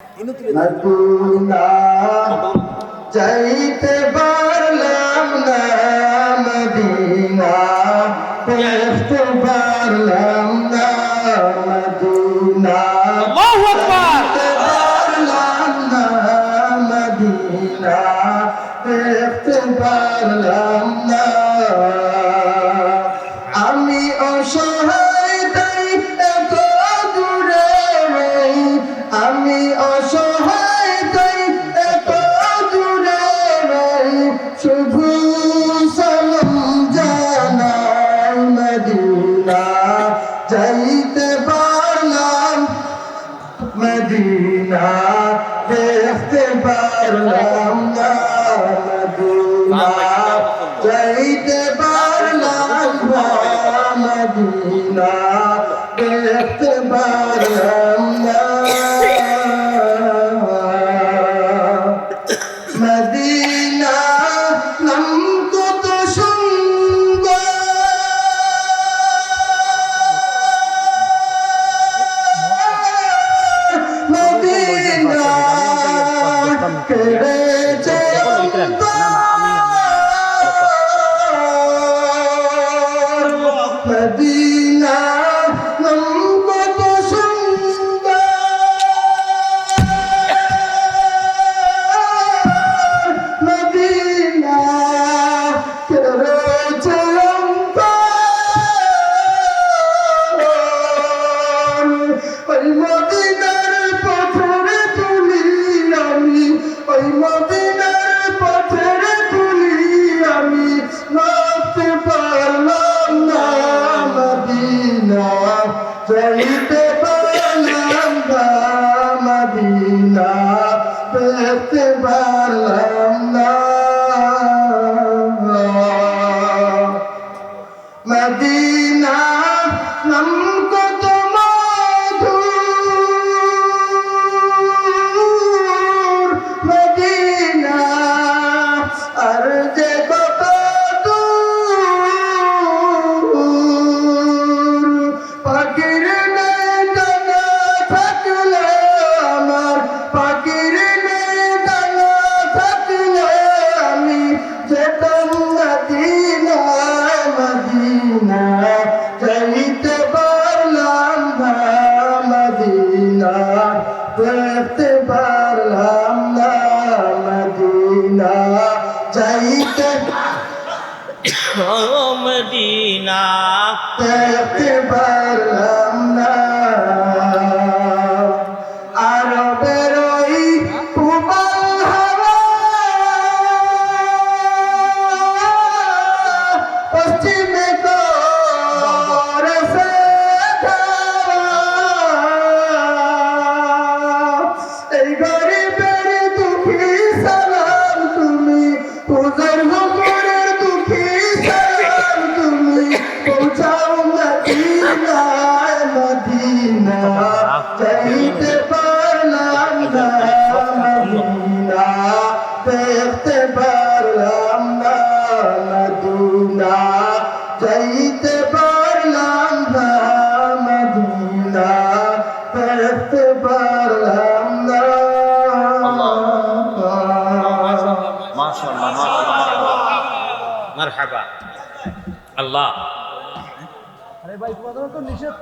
Medina যাইতে পারলাম না, মদিনা দেখতে পারলাম না, মদিনা যাইতে পারলাম না, মদিনা দেখতে পারলাম না। আমি অসহায় তাই এত দূরে, আমি অসহায় তাই এত দূরে, শুধু সালাম জানাই, মদিনা যাইতে পারলাম, মদিনা দেখতে পারলাম না, মদিনা যাইতে পারলাম না, মদিনা দেখতে পারলাম না। মদিনা নাম কত সুন্দর, মদিনা কেড়েছে মদিনা নাম কত সুন্দর, মদিনা কেড়েছে ওই মদিনার পথরে তুলি আমি, ওই মদিনার পথরে তুলি আমি, নাচতে পারলাম না, মদিনা যাইতে পারলাম না, মদিনা দেখতে পারলাম না। মদিনা নাম কত মধুর, মদিনা আর যে কত দূর, পাখির ডানা থাকলে আমার, পাখির ডানা থাকলে আমি যেতাম মদিনা, মদিনা যাইতে পারলাম না, মদিনা দেখতে পারলাম না, মদিনা যাইতে মদিনা দেখতে পারলাম না। আরবের ওই উবাল হাওয়া পশ্চিমে করেছে এই গরিবের দুঃখী সালাম তুমি, পূজার হুজুরের দুঃখী সালাম তুমি, পৌঁছাও মদিনায়, মদিনা যাইতে পারলাম না, মদিনা দেখতে পারলাম না, মদিনা যাইতে পারলাম না, মদিনা দেখতে পারলাম না। মাশাআল্লাহ মারহাবা আল্লাহ।